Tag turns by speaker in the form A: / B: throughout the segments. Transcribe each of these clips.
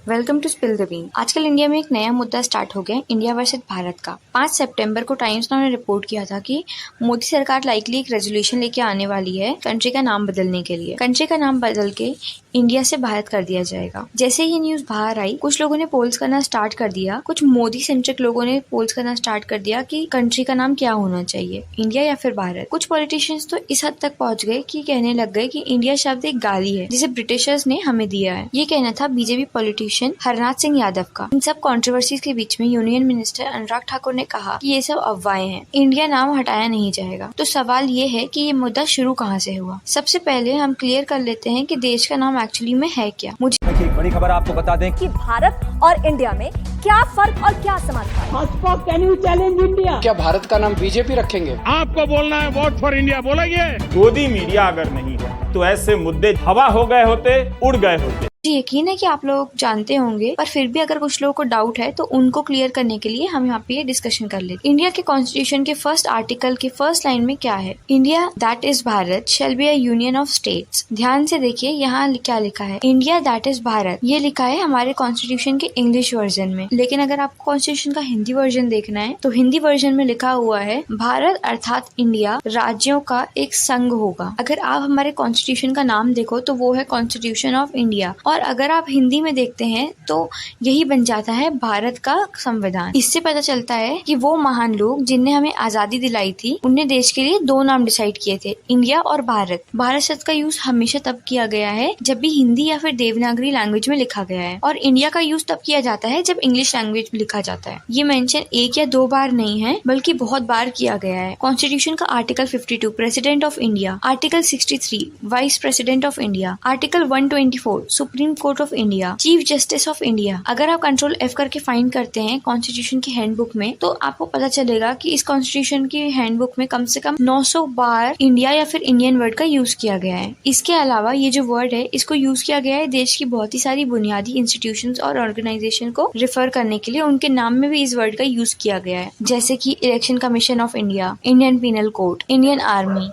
A: Welcome to spill the bean. आजकल India में एक नया मुद्दा स्टार्ट हो गया है, इंडिया वर्सेस भारत का। 5 सितंबर को टाइम्स नाउ ने रिपोर्ट किया था कि मोदी सरकार लाइकली एक रेजोल्यूशन लेके आने वाली है कंट्री का नाम बदलने के लिए। कंट्री का नाम बदल के इंडिया से भारत कर दिया जाएगा। जैसे ये न्यूज बाहर आई, कुछ लोगों ने पोल्स करना स्टार्ट कर दिया, कुछ मोदी सेंट्रिक लोगों ने पोल्स करना स्टार्ट कर दिया कि कंट्री का नाम क्या होना चाहिए, इंडिया या फिर भारत। कुछ पॉलिटिशियंस तो इस हद तक पहुंच गए कि कहने लग गए कि इंडिया शब्द एक गाली है जिसे ब्रिटिशर्स ने हमें दिया है। ये कहना था बीजेपी पॉलिटिशियन हरनाथ सिंह यादव का। इन सब कंट्रोवर्सीज के बीच में यूनियन मिनिस्टर अनुराग ठाकुर ने कहा कि ये सब अफवाहें हैं, इंडिया नाम हटाया नहीं जाएगा। तो सवाल ये है कि ये मुद्दा शुरू कहाँ से हुआ। सबसे पहले हम क्लियर कर लेते हैं कि देश का नाम एक्चुअली में है क्या। मुझे
B: एक बड़ी खबर आपको बता दें
C: कि भारत और इंडिया में क्या फर्क और क्या समानता है।
D: Can you challenge India?
E: क्या भारत का नाम बीजेपी रखेंगे?
F: आपको बोलना है वोट फॉर इंडिया बोलेंगे।
G: गोदी मीडिया अगर नहीं है तो ऐसे मुद्दे हवा हो गए होते, उड़ गए होते।
A: यकीन है कि आप लोग जानते होंगे, पर फिर भी अगर कुछ लोगों को डाउट है तो उनको क्लियर करने के लिए हम यहाँ पे ये डिस्कशन कर लेते हैं। इंडिया के कॉन्स्टिट्यूशन के फर्स्ट आर्टिकल के फर्स्ट लाइन में क्या है? India that is Bharat shall be a union of states. ध्यान से देखिए यहाँ क्या लिखा है, इंडिया दैट इज भारत। ये लिखा है हमारे कॉन्स्टिट्यूशन के इंग्लिश वर्जन में, लेकिन अगर आपको कॉन्स्टिट्यूशन का हिंदी वर्जन देखना है तो हिंदी वर्जन में लिखा हुआ है भारत अर्थात इंडिया राज्यों का एक संघ होगा। अगर आप हमारे कॉन्स्टिट्यूशन का नाम देखो तो वो है कॉन्स्टिट्यूशन ऑफ इंडिया, और अगर आप हिंदी में देखते हैं तो यही बन जाता है भारत का संविधान। इससे पता चलता है कि वो महान लोग जिनने हमें आजादी दिलाई थी, उनने देश के लिए 2 नाम डिसाइड किए थे, इंडिया और भारत। भारत शब्द का यूज हमेशा तब किया गया है जब भी हिंदी या फिर देवनागरी लैंग्वेज में लिखा गया है, और इंडिया का यूज तब किया जाता है जब इंग्लिश लैंग्वेज में लिखा जाता है। ये मेंशन 1 या 2 बार नहीं है बल्कि बहुत बार किया गया है। कॉन्स्टिट्यूशन का article 52 president of India, article 63 vice president of India, article 124 supreme court of India, chief justice of India. अगर आप कंट्रोल F करके फाइंड करते हैं कॉन्स्टिट्यूशन की हैंडबुक में तो आपको पता चलेगा कि इस कॉन्स्टिट्यूशन की हैंडबुक में कम से कम 900 बार इंडिया या फिर इंडियन वर्ड का यूज किया गया है। इसके अलावा ये जो वर्ड है इसको यूज किया गया है देश की बहुत ही सारी बुनियादी इंस्टीट्यूशंस और ऑर्गेनाइजेशन को रिफर करने के लिए। उनके नाम में भी इस वर्ड का यूज किया गया है, जैसे कि election commission of India, Indian penal code, Indian army,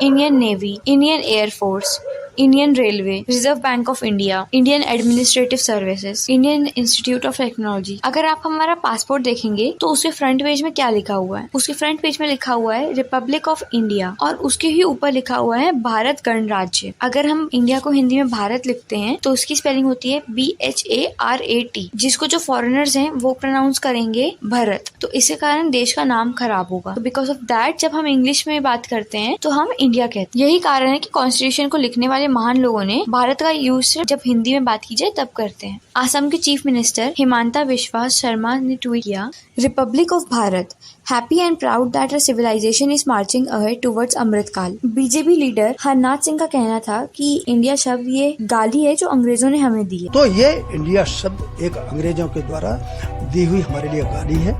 A: Indian navy, Indian air force, Indian railway, reserve bank of India, Indian administrative services, Indian institute of technology. अगर आप हमारा पासपोर्ट देखेंगे तो उसके फ्रंट पेज में क्या लिखा हुआ है? उसके फ्रंट पेज में लिखा हुआ है रिपब्लिक ऑफ इंडिया, और उसके ही ऊपर लिखा हुआ है भारत गणराज्य। अगर हम इंडिया को हिंदी में भारत लिखते हैं तो उसकी स्पेलिंग होती है BHARAT, जिसको जो फॉरेनर्स हैं वो प्रोनाउंस करेंगे भरत। तो इसके कारण देश का नाम खराब होगा। तो बिकॉज ऑफ दैट जब हम इंग्लिश में बात करते हैं तो हम इंडिया कहते हैं। यही कारण है कि कॉन्स्टिट्यूशन को लिखने वाले महान लोगों ने भारत का यूज जब हिंदी में बात की जाए तब करते हैं। असम के चीफ मिनिस्टर हिमांता बिस्वा शर्मा ने ट्वीट किया, republic of Bharat, happy and proud that a civilisation is marching ahead towards अमृतकाल। बीजेपी लीडर हरनाथ सिंह का कहना था कि इंडिया शब्द ये गाली है जो अंग्रेजों ने हमें दी है।
H: तो ये इंडिया शब्द एक अंग्रेजों के द्वारा दी हुई हमारे लिए गाली है,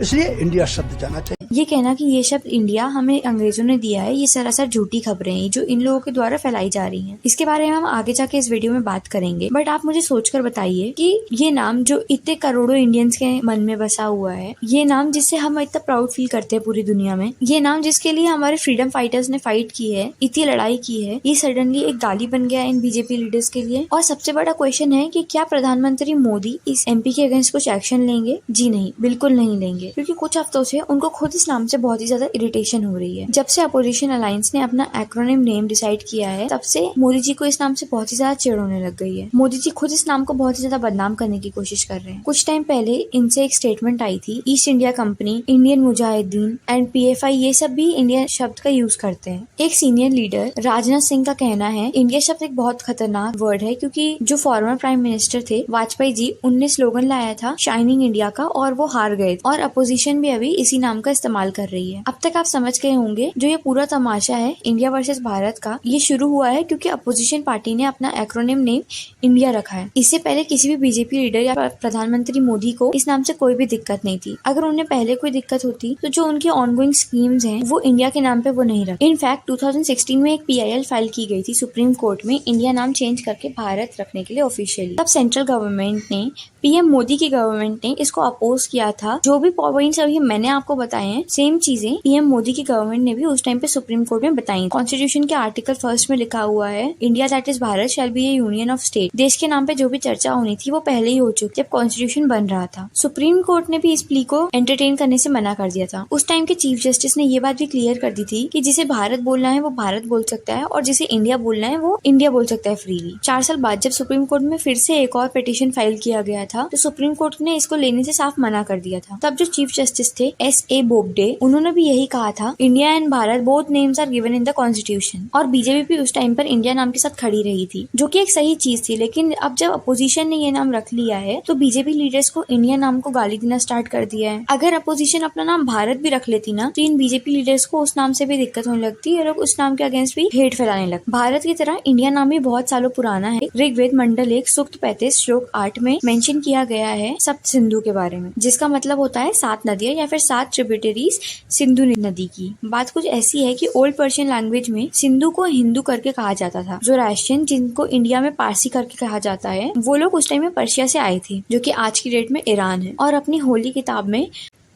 H: इसलिए इंडिया शब्द जाना चाहिए।
A: ये कहना कि ये शब्द इंडिया हमें अंग्रेजों ने दिया है, ये सरासर झूठी खबरें हैं जो इन लोगों के द्वारा फैलाई जा रही हैं। इसके बारे में हम आगे जाके इस वीडियो में बात करेंगे, बट आप मुझे सोचकर बताइए कि ये नाम जो इतने करोड़ों इंडियंस के मन में बसा हुआ है, ये नाम जिससे हम इतना प्राउड फील करते हैं पूरी दुनिया में, ये नाम जिसके लिए हमारे फ्रीडम फाइटर्स ने फाइट की है, इतनी लड़ाई की है, ये सडनली एक गाली बन गया इन बीजेपी लीडर्स के लिए। और सबसे बड़ा क्वेश्चन है कि क्या प्रधानमंत्री मोदी इस MP के अगेंस्ट कुछ एक्शन लेंगे? जी नहीं, बिल्कुल नहीं लेंगे, क्योंकि कुछ हफ्तों से उनको खुद इस नाम से बहुत ही ज्यादा इरिटेशन हो रही है। जब से अपोजिशन अलायंस ने अपना एक्रोनिम नेम डिसाइड किया है तब से मोदी जी को इस नाम से बहुत ही ज्यादा चिढ़ होने लग गई है। मोदी जी खुद इस नाम को बहुत ही ज्यादा बदनाम करने की कोशिश कर रहे हैं। कुछ टाइम पहले इनसे एक स्टेटमेंट आई थी, east India company, Indian Mujahideen and PFI ये सब भी इंडिया शब्द का यूज करते हैं। एक सीनियर लीडर राजनाथ सिंह का कहना है इंडिया शब्द एक बहुत खतरनाक वर्ड है, क्योंकि जो फॉर्मर प्राइम मिनिस्टर थे वाजपेयी जी, उनने स्लोगन लाया था शाइनिंग इंडिया का और वो हार गए, और अपोजिशन भी अभी इसी नाम का इस्तेमाल कर रही है। अब तक आप समझ गए होंगे जो ये पूरा तमाशा है इंडिया वर्सेस भारत का, ये शुरू हुआ है क्योंकि अपोजिशन पार्टी ने अपना एक्रोनिम नेम इंडिया रखा है। इससे पहले किसी भी बीजेपी लीडर या प्रधानमंत्री मोदी को इस नाम से कोई भी दिक्कत नहीं थी। अगर उन्हें पहले कोई दिक्कत होती तो जो उनकी ऑनगोइंग स्कीम्स हैं वो इंडिया के नाम पे वो नहीं रखते। इनफैक्ट 2016 में एक PIL फाइल की गई थी सुप्रीम कोर्ट में इंडिया नाम चेंज करके भारत रखने के लिए ऑफिशियली। तब सेंट्रल गवर्नमेंट ने पीएम मोदी की गवर्नमेंट ने इसको अपोज किया था। जो भी पॉइंट्स अभी मैंने आपको बताए हैं, सेम चीजें पीएम मोदी की गवर्नमेंट ने भी उस टाइम पे सुप्रीम कोर्ट में बताई। कॉन्स्टिट्यूशन के आर्टिकल 1 में लिखा हुआ है, India that is Bharat shall be A union of state. देश के नाम पे जो भी चर्चा होनी थी वो पहले ही हो चुकी जब कॉन्स्टिट्यूशन बन रहा था। सुप्रीम कोर्ट ने भी इस प्ली को एंटरटेन करने से मना कर दिया था। उस टाइम के चीफ जस्टिस ने ये बात भी क्लियर कर दी थी कि जिसे भारत बोलना है वो भारत बोल सकता है और जिसे इंडिया बोलना है वो इंडिया बोल सकता है फ्रीली। 4 साल बाद जब सुप्रीम कोर्ट में फिर से एक और पिटीशन फाइल किया गया था तो सुप्रीम कोर्ट ने इसको लेने से साफ मना कर दिया था। तब जो चीफ जस्टिस थे S.A. बोबडे, उन्होंने भी यही कहा था, India and Bharat both names are given in the constitution. और बीजेपी भी उस टाइम पर इंडिया नाम के साथ खड़ी रही थी, जो कि एक सही चीज थी। लेकिन अब जब अपोजिशन ने ये नाम रख लिया है तो बीजेपी लीडर्स को इंडिया नाम को गाली देना स्टार्ट कर दिया है। अगर अपोजिशन अपना नाम भारत भी रख लेती ना तो इन बीजेपी लीडर्स को उस नाम से भी दिक्कत होने लगती और लोग उस नाम के अगेंस्ट भी हेट फैलाने लगते। भारत की तरह इंडिया नाम भी बहुत सालों पुराना है। ऋग्वेद मंडल 1 सूक्त 35 श्लोक 8 में मेंशन किया गया है सप्त सिंधु के बारे में, जिसका मतलब होता है 7 नदियां या फिर 7 ट्रिब्यूटरीज सिंधु नदी की। बात कुछ ऐसी है कि ओल्ड पर्शियन लैंग्वेज में सिंधु को हिंदू करके कहा जाता था। जो राशियन, जिनको इंडिया में पारसी करके कहा जाता है, वो लोग उस टाइम में पर्शिया से आए थे, जो कि आज की डेट में ईरान है। और अपनी होली किताब में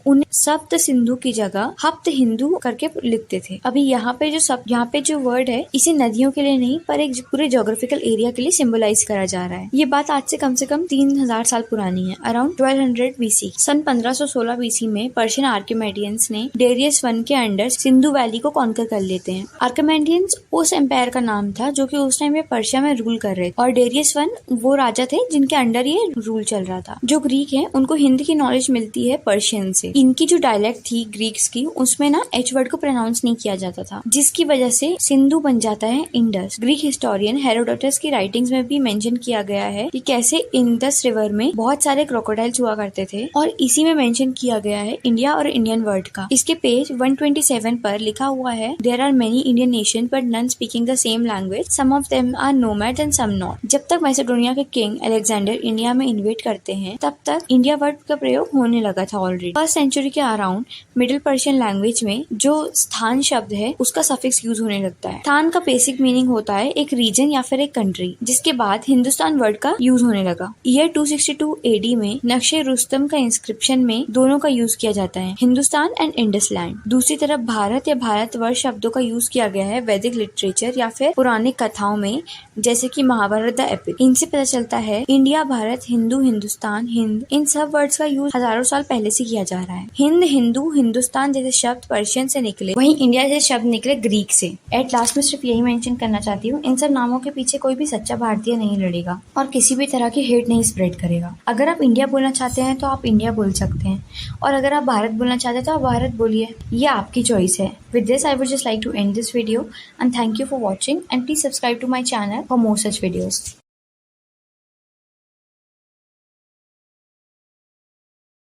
A: उन सप्त सिंधु की जगह हप्त हिंदू करके लिखते थे। अभी यहाँ पे जो वर्ड है, इसे नदियों के लिए नहीं पर एक पूरे ज्योग्राफिकल एरिया के लिए सिंबलाइज करा जा रहा है। ये बात आज से कम 3000 साल पुरानी है, अराउंड 1200 BC। सन 1516 BC में पर्शियन आर्किमेडियंस ने डेरियस I के अंडर सिंधु वैली को कॉन्कर कर लेते हैं। आर्किमेडियंस उस एम्पायर का नाम था जो कि उस टाइम में पर्शिया में रूल कर रहे थे, और डेरियस I वो राजा थे जिनके अंडर ये रूल चल रहा था। जो ग्रीक है उनको हिंदी की नॉलेज मिलती है पर्शियन से। इनकी जो डायलेक्ट थी ग्रीक्स की, उसमें ना H वर्ड को प्रोनाउंस नहीं किया जाता था, जिसकी वजह से सिंधु बन जाता है इंडस। ग्रीक हिस्टोरियन हेरोडोटस की राइटिंग्स में भी मेंशन किया गया है कि कैसे इंडस रिवर में बहुत सारे क्रोकोडाइल्स हुआ करते थे, और इसी में मेंशन किया गया है इंडिया और इंडियन वर्ड का। इसके पेज 127 पर लिखा हुआ है, there are many Indian nation but none speaking the same language, some of them are nomad and some not. जब तक मैसेडोनिया के किंग अलेक्जेंडर इंडिया में इन्वेट करते हैं तब तक इंडिया वर्ड का प्रयोग होने लगा था ऑलरेडी। 1st सेंचुरी के अराउंड मिडिल पर्शियन लैंग्वेज में जो स्थान शब्द है उसका सफिक्स यूज होने लगता है। स्थान का बेसिक मीनिंग होता है एक रीजन या फिर एक कंट्री, जिसके बाद हिंदुस्तान वर्ड का यूज होने लगा। ईयर 262 AD में नक्शे रुस्तम का इंस्क्रिप्शन में दोनों का यूज किया जाता है, हिंदुस्तान एंड इंडस लैंड। दूसरी तरफ भारत या भारतवर्ष शब्दों का यूज किया गया है वैदिक लिटरेचर या फिर पुरानी कथाओं में, जैसे कि महाभारत द एपिक। इनसे पता चलता है इंडिया, भारत, हिंदू, हिंदुस्तान, हिंद, इन सब वर्ड्स का यूज हजारों साल पहले से किया जा रहा है। हिंद, हिंदू, हिंदुस्तान जैसे शब्द पर्शियन से निकले, वहीं इंडिया जैसे शब्द निकले ग्रीक से। एट लास्ट में सिर्फ यही मेंशन करना चाहती हूँ, इन सब नामों के पीछे कोई भी सच्चा भारतीय नहीं लड़ेगा और किसी भी तरह की हेट नहीं स्प्रेड करेगा। अगर आप इंडिया बोलना चाहते हैं तो आप इंडिया बोल सकते हैं, और अगर आप भारत बोलना चाहते हैं तो आप भारत बोलिए, ये आपकी चॉइस है। With this, I would just like to end this video and thank you for watching, and please subscribe to my channel for more such videos.